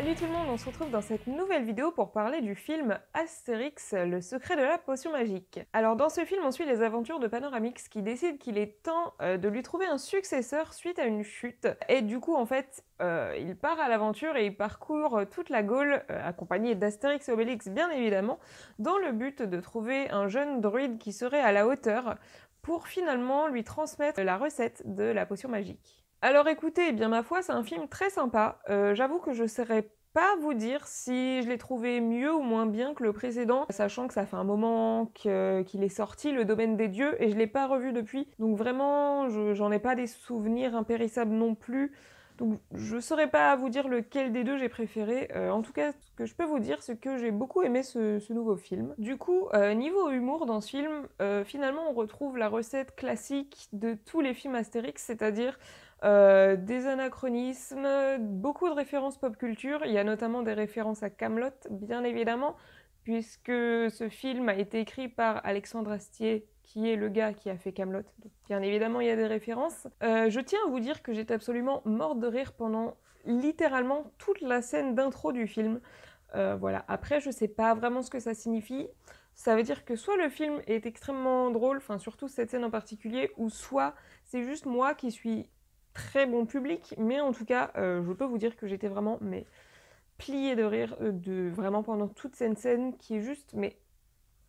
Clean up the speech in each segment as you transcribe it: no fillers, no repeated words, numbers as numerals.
Salut tout le monde, on se retrouve dans cette nouvelle vidéo pour parler du film Astérix, le secret de la potion magique. Alors dans ce film, on suit les aventures de Panoramix qui décide qu'il est temps de lui trouver un successeur suite à une chute. Et du coup, en fait, il part à l'aventure et il parcourt toute la Gaule, accompagné d'Astérix et Obélix bien évidemment, dans le but de trouver un jeune druide qui serait à la hauteur pour finalement lui transmettre la recette de la potion magique. Alors écoutez, eh bien ma foi, c'est un film très sympa. J'avoue que je ne saurais pas vous dire si je l'ai trouvé mieux ou moins bien que le précédent, sachant que ça fait un moment qu'il est sorti, Le Domaine des Dieux, et je l'ai pas revu depuis. Donc vraiment, j'en ai pas des souvenirs impérissables non plus. Donc je saurais pas vous dire lequel des deux j'ai préféré. En tout cas, ce que je peux vous dire, c'est que j'ai beaucoup aimé ce nouveau film. Du coup, niveau humour dans ce film, finalement on retrouve la recette classique de tous les films Astérix, c'est-à-dire des anachronismes, beaucoup de références pop culture. Il y a notamment des références à Kaamelott, bien évidemment, puisque ce film a été écrit par Alexandre Astier, qui est le gars qui a fait Kaamelott. Donc, bien évidemment, il y a des références. Je tiens à vous dire que j'étais absolument morte de rire pendant littéralement toute la scène d'intro du film. Voilà. Après, je sais pas vraiment ce que ça signifie. Ça veut dire que soit le film est extrêmement drôle, enfin surtout cette scène en particulier, ou soit c'est juste moi qui suis très bon public, mais en tout cas, je peux vous dire que j'étais vraiment pliée de rire vraiment pendant toute cette scène qui est juste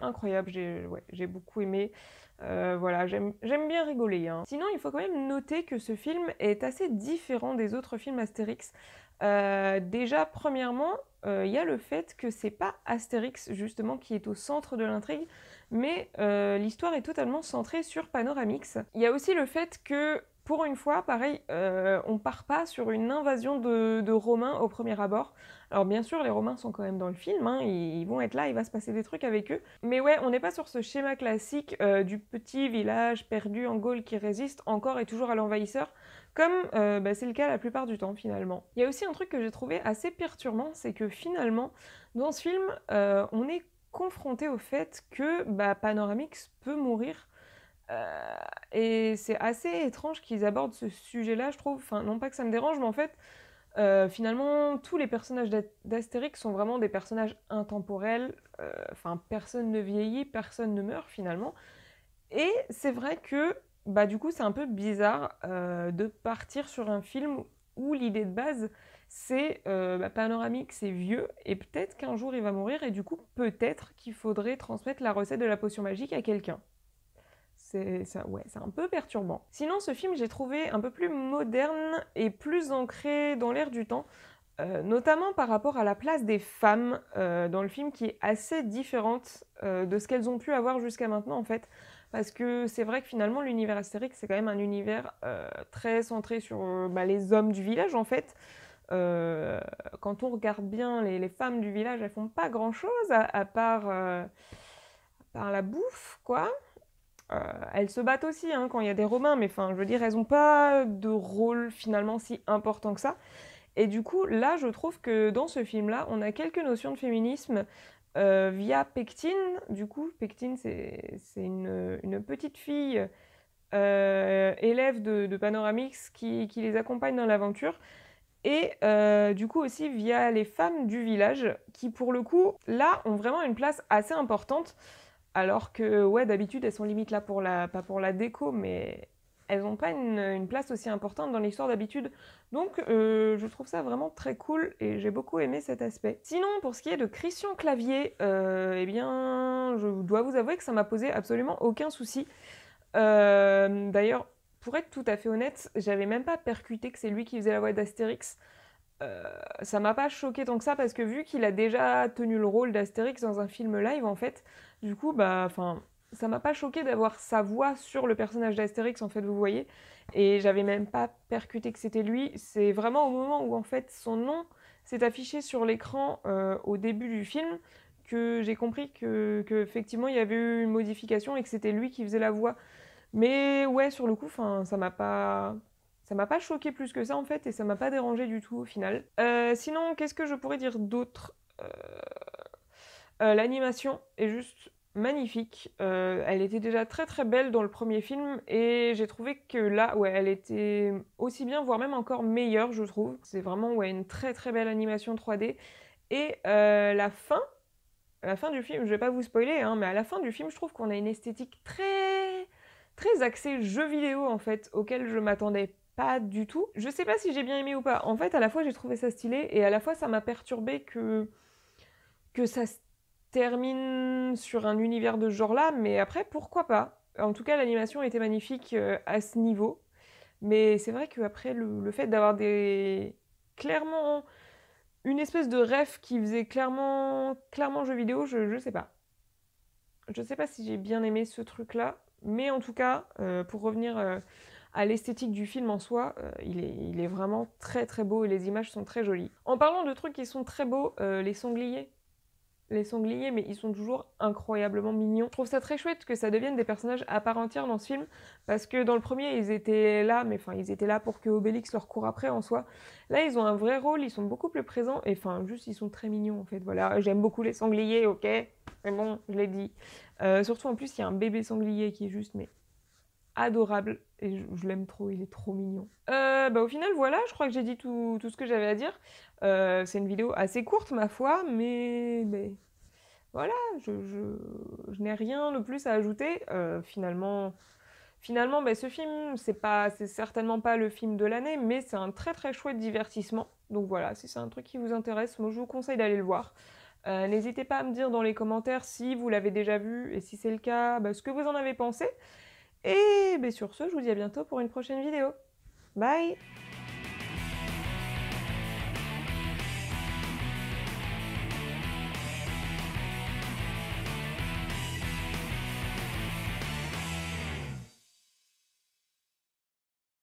incroyable. J'ai beaucoup aimé. Voilà, j'aime bien rigoler, hein. Sinon, il faut quand même noter que ce film est assez différent des autres films Astérix. Déjà, premièrement, il y a le fait que c'est pas Astérix justement qui est au centre de l'intrigue, mais l'histoire est totalement centrée sur Panoramix. Il y a aussi le fait que pour une fois, pareil, on part pas sur une invasion de Romains au premier abord. Alors bien sûr, les Romains sont quand même dans le film, hein, ils vont être là, il va se passer des trucs avec eux. Mais ouais, on n'est pas sur ce schéma classique du petit village perdu en Gaule qui résiste encore et toujours à l'envahisseur, comme c'est le cas la plupart du temps finalement. Il y a aussi un truc que j'ai trouvé assez perturbant, c'est que finalement, dans ce film, on est confronté au fait que Panoramix peut mourir. Et c'est assez étrange qu'ils abordent ce sujet-là, je trouve. Enfin, non pas que ça me dérange, mais en fait, finalement, tous les personnages d'Astérix sont vraiment des personnages intemporels. Enfin, personne ne vieillit, personne ne meurt finalement. Et c'est vrai que, du coup, c'est un peu bizarre de partir sur un film où l'idée de base, c'est Panoramix, c'est vieux, et peut-être qu'un jour il va mourir, et du coup, peut-être qu'il faudrait transmettre la recette de la potion magique à quelqu'un. C'est un peu perturbant. Sinon, ce film, j'ai trouvé un peu plus moderne et plus ancré dans l'air du temps, notamment par rapport à la place des femmes dans le film, qui est assez différente de ce qu'elles ont pu avoir jusqu'à maintenant, en fait. Parce que c'est vrai que finalement, l'univers Astérix, c'est quand même un univers très centré sur les hommes du village, en fait. Quand on regarde bien les femmes du village, elles font pas grand-chose à part la bouffe, quoi. Elles se battent aussi hein, quand il y a des Romains, mais enfin, je veux dire, elles n'ont pas de rôle finalement si important que ça. Et du coup, là, je trouve que dans ce film-là, on a quelques notions de féminisme via Pectine. Du coup, Pectine, c'est une petite fille élève de Panoramix qui les accompagne dans l'aventure. Et du coup aussi via les femmes du village qui, pour le coup, là, ont vraiment une place assez importante. Alors que, ouais, d'habitude, elles sont limite là pas pour la déco, mais elles n'ont pas une place aussi importante dans l'histoire d'habitude. Donc, je trouve ça vraiment très cool et j'ai beaucoup aimé cet aspect. Sinon, pour ce qui est de Christian Clavier, eh bien, je dois vous avouer que ça m'a posé absolument aucun souci. D'ailleurs, pour être tout à fait honnête, j'avais même pas percuté que c'est lui qui faisait la voix d'Astérix. Ça m'a pas choqué tant que ça parce que vu qu'il a déjà tenu le rôle d'Astérix dans un film live en fait, du coup ça m'a pas choqué d'avoir sa voix sur le personnage d'Astérix en fait, vous voyez, et j'avais même pas percuté que c'était lui. C'est vraiment au moment où en fait son nom s'est affiché sur l'écran au début du film que j'ai compris que effectivement il y avait eu une modification et que c'était lui qui faisait la voix. Mais ouais, sur le coup, ça m'a pas choqué plus que ça en fait, et ça m'a pas dérangé du tout au final. Sinon, qu'est-ce que je pourrais dire d'autre L'animation est juste magnifique. Elle était déjà très très belle dans le premier film et j'ai trouvé que là, ouais, elle était aussi bien, voire même encore meilleure, je trouve. C'est vraiment, ouais, une très très belle animation 3D et la fin du film, je vais pas vous spoiler, hein, mais à la fin du film, je trouve qu'on a une esthétique très très axée jeu vidéo, en fait, auquel je m'attendais pas du tout. Je sais pas si j'ai bien aimé ou pas. En fait, à la fois, j'ai trouvé ça stylé et à la fois, ça m'a perturbé que ça se termine sur un univers de ce genre-là, mais après, pourquoi pas? En tout cas, l'animation était magnifique à ce niveau, mais c'est vrai qu'après, le fait d'avoir des... clairement une espèce de rêve qui faisait clairement jeu vidéo, je sais pas. Je sais pas si j'ai bien aimé ce truc-là, mais en tout cas, pour revenir à l'esthétique du film en soi, il est vraiment très très beau et les images sont très jolies. En parlant de trucs qui sont très beaux, les sangliers. Les sangliers, mais ils sont toujours incroyablement mignons. Je trouve ça très chouette que ça devienne des personnages à part entière dans ce film, parce que dans le premier, ils étaient là, mais enfin, ils étaient là pour que Obélix leur court après en soi. Là, ils ont un vrai rôle, ils sont beaucoup plus présents, et enfin, juste, ils sont très mignons en fait. Voilà, j'aime beaucoup les sangliers, ok, mais bon, je l'ai dit. Surtout en plus, il y a un bébé sanglier qui est juste, mais adorable, et je l'aime trop, il est trop mignon. Bah, au final, voilà, je crois que j'ai dit tout ce que j'avais à dire. C'est une vidéo assez courte, ma foi, mais voilà, je n'ai rien de plus à ajouter. Finalement bah, ce film, c'est certainement pas le film de l'année, mais c'est un très très chouette divertissement. Donc voilà, si c'est un truc qui vous intéresse, moi je vous conseille d'aller le voir. N'hésitez pas à me dire dans les commentaires si vous l'avez déjà vu, et si c'est le cas, bah, ce que vous en avez pensé. Et bah, sur ce, je vous dis à bientôt pour une prochaine vidéo. Bye!